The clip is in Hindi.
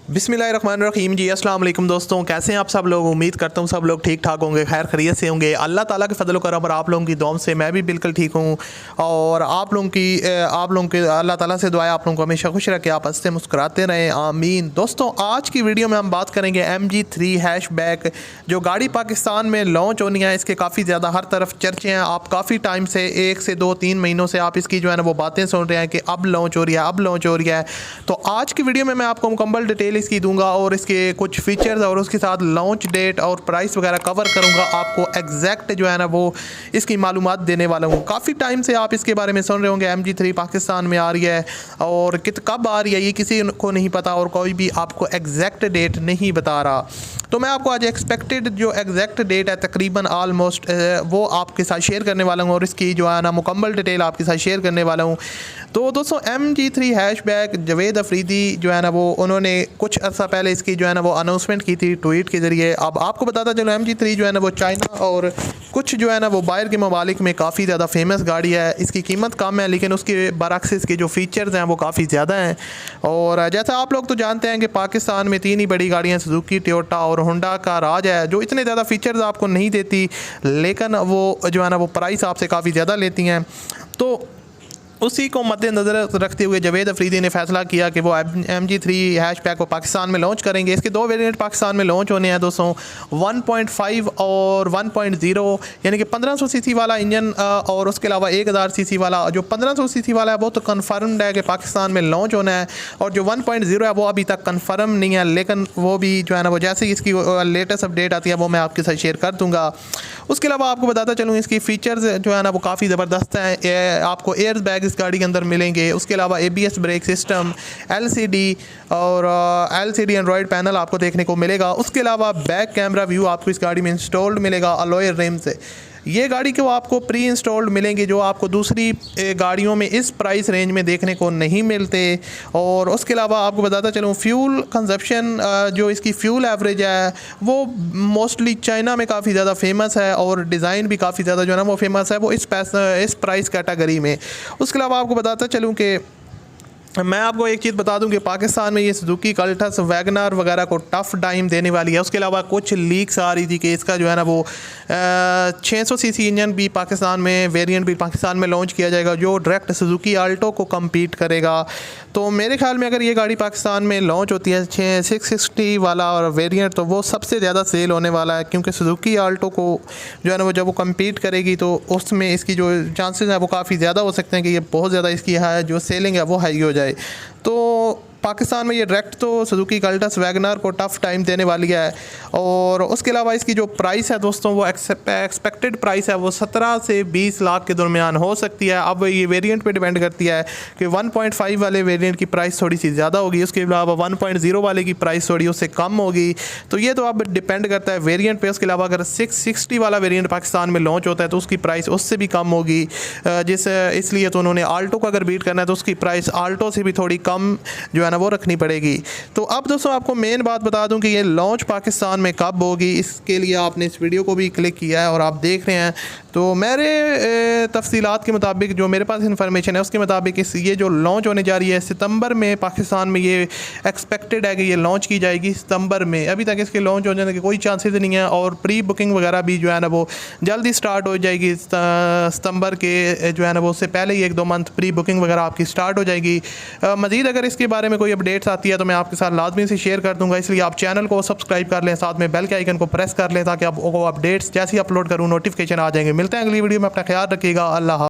बिस्मिल्लाहिर्रहमानिर्रहीम जी, अस्सलाम वालेकुम दोस्तों, कैसे हैं आप सब लोग। उम्मीद करता हूँ सब लोग ठीक ठाक होंगे, खैर खैरियत से होंगे। अल्लाह ताला के फजल करम और आप लोगों की दुआ से मैं भी बिल्कुल ठीक हूँ। और आप लोगों की अल्लाह ताला से दुआ है आप लोगों को हमेशा खुश रखे, आप हंसते मुस्कुराते रहें, आमीन। दोस्तों, आज की वीडियो में हम बात करेंगे MG3 हैशबैक, जो गाड़ी पाकिस्तान में लॉन्च होनी है। इसके काफ़ी ज़्यादा हर तरफ चर्चे हैं। आप काफ़ी टाइम से 1 से 2-3 महीनों से आप इसकी जो है ना वो बातें सुन रहे हैं कि अब लॉन्च हो रही है, अब लॉन्च हो रही है। तो आज की वीडियो में मैं आपको मुकम्मल डिटेल इसकी दूंगा और इसके कुछ फीचर्स और उसके साथ लॉन्च डेट और प्राइस वगैरह कवर करूंगा। आपको एग्जैक्ट जो है ना वो इसकी मालूमात देने वाला हूँ। काफ़ी टाइम से आप इसके बारे में सुन रहे होंगे, MG3 पाकिस्तान में आ रही है और कब आ रही है ये किसी को नहीं पता और कोई भी आपको एग्जैक्ट डेट नहीं बता रहा। तो मैं आपको आज एक्सपेक्टेड जो एग्जैक्ट डेट है तकरीबन ऑलमोस्ट वो आपके साथ शेयर करने वाला हूँ और इसकी जो है ना मुकम्मल डिटेल आपके साथ शेयर करने वाला हूँ। तो दोस्तों, MG3 हैशबैक जवेद अफरीदी जो है ना वो उन्होंने कुछ अर्सा पहले इसकी जो है ना वो अनाउंसमेंट की थी ट्वीट के ज़रिए। अब आपको बताता चलो, MG3 जो है ना वो चाइना और कुछ जो है ना वो बाहर के ममालिक में काफ़ी ज़्यादा फेमस गाड़ी है। इसकी कीमत कम है लेकिन उसके बरअक्स इसके जो फ़ीचर्स हैं वो काफ़ी ज़्यादा हैं। और जैसा आप लोग तो जानते हैं कि पाकिस्तान में 3 ही बड़ी गाड़ियाँ सुजुकी, टोयोटा और होंडा का राज है, जो इतने ज़्यादा फ़ीचर्स आपको नहीं देती लेकिन वो जो है ना वो प्राइस आपसे काफ़ी ज़्यादा लेती हैं। तो उसी को मद्देनज़र रखते हुए जवेद अफरीदी ने फैसला किया कि वो MG3 हैशबैक को पाकिस्तान में लॉन्च करेंगे। इसके 2 वेरिएंट पाकिस्तान में लॉन्च होने हैं दोस्तों, 1.5 और 1.0, यानी कि 1500 सीसी वाला इंजन और उसके अलावा 1000 सीसी वाला। जो 1500 सीसी वाला है वो तो कन्फर्म्ड है कि पाकिस्तान में लॉन्च होना है, और जो 1.0 है वो अभी तक कन्फर्म नहीं है, लेकिन वो भी जो है ना वो जैसे ही इसकी लेटेस्ट अपडेट आती है वो मैं आपके साथ शेयर कर दूँगा। उसके अलावा आपको बताता चलूँ इसकी फ़ीचर्स जो है ना वो काफ़ी ज़बरदस्त हैं। आपको एयर बैग इस गाड़ी के अंदर मिलेंगे। उसके अलावा ABS ब्रेक सिस्टम, LCD और LCD एंड्रॉयड पैनल आपको देखने को मिलेगा। उसके अलावा बैक कैमरा व्यू आपको इस गाड़ी में इंस्टॉल्ड मिलेगा अलॉय रिम से। ये गाड़ी को आपको प्री इंस्टॉल्ड मिलेंगे जो आपको दूसरी गाड़ियों में इस प्राइस रेंज में देखने को नहीं मिलते। और उसके अलावा आपको बताता चलूँ, फ्यूल कंजप्शन जो इसकी फ्यूल एवरेज है वो मोस्टली चाइना में काफ़ी ज़्यादा फेमस है और डिज़ाइन भी काफ़ी ज़्यादा जो है ना वो फेमस है वो इस प्राइस कैटेगरी में। उसके अलावा आपको बताता चलूँ कि मैं आपको एक चीज़ बता दूं कि पाकिस्तान में ये सुजुकी कल्टस, वैगनार वगैरह को टफ़ टाइम देने वाली है। उसके अलावा कुछ लीक्स आ रही थी कि इसका जो है ना वो 600 सीसी इंजन भी पाकिस्तान में वेरिएंट भी पाकिस्तान में लॉन्च किया जाएगा जो डायरेक्ट सुजुकी आल्टो को कम्पीट करेगा। तो मेरे ख्याल में अगर ये गाड़ी पाकिस्तान में लॉन्च होती है 660 वाला और वेरिएंट, तो वो सबसे ज़्यादा सेल होने वाला है, क्योंकि सुजुकी आल्टो को जो है ना वो जब वो कम्पीट करेगी तो उसमें इसकी जो चांसेस हैं वो काफ़ी ज़्यादा हो सकते हैं कि ये बहुत ज़्यादा इसकी है जो सेलिंग है वो हाई हो जाए। तो पाकिस्तान में ये डायरेक्ट तो सुजुकी कल्टस वैगनार को टफ़ टाइम देने वाली है। और उसके अलावा इसकी जो प्राइस है दोस्तों वो एक्सपेक्टेड प्राइस है वो 17 से 20 लाख के दरमियान हो सकती है। अब ये वेरिएंट पे डिपेंड करती है कि 1.5 वाले वेरिएंट की प्राइस थोड़ी सी ज़्यादा होगी, उसके अलावा 1.0 वाले की प्राइस थोड़ी उससे कम होगी। तो ये तो अब डिपेंड करता है वेरिएंट पे। उसके अलावा अगर 660 वाला वेरिएंट पाकिस्तान में लॉन्च होता है तो उसकी प्राइस उससे भी कम होगी, इसलिए तो उन्होंने आल्टो को अगर बीट करना है तो उसकी प्राइस आल्टो से भी थोड़ी कम जो है ना वो रखनी पड़ेगी। तो अब दोस्तों आपको मेन बात बता दूं कि ये लॉन्च पाकिस्तान में कब होगी, इसके लिए आपने इस वीडियो को भी क्लिक किया है और आप देख रहे हैं। तो मेरे तफसीलात के मुताबिक जो मेरे पास इन्फॉर्मेशन है उसके मुताबिक ये जो लॉन्च होने जा रही है सितंबर में पाकिस्तान में, ये एक्सपेक्टेड है कि ये लॉन्च की जाएगी सितंबर में। अभी तक इसके लॉन्च हो जाने के कोई चांसेस नहीं है और प्री बुकिंग वगैरह भी जो है ना वो जल्दी स्टार्ट हो जाएगी सितंबर के जो है ना वो उससे पहले ही 1-2 मंथ प्री बुकिंग वगैरह आपकी स्टार्ट हो जाएगी। मज़ीद अगर इसके बारे में कोई अपडेट्स आती है तो मैं आपके साथ लाजमी से शेयर कर दूंगा, इसलिए आप चैनल को सब्सक्राइब कर लें, साथ में बेल के आइकन को प्रेस कर लें ताकि आपको अपडेट्स जैसे ही अपलोड करूँ नोटिफिकेशन आ जाएंगे। मिलते हैं अगली वीडियो में, अपना ख्याल रखिएगा। अल्लाह।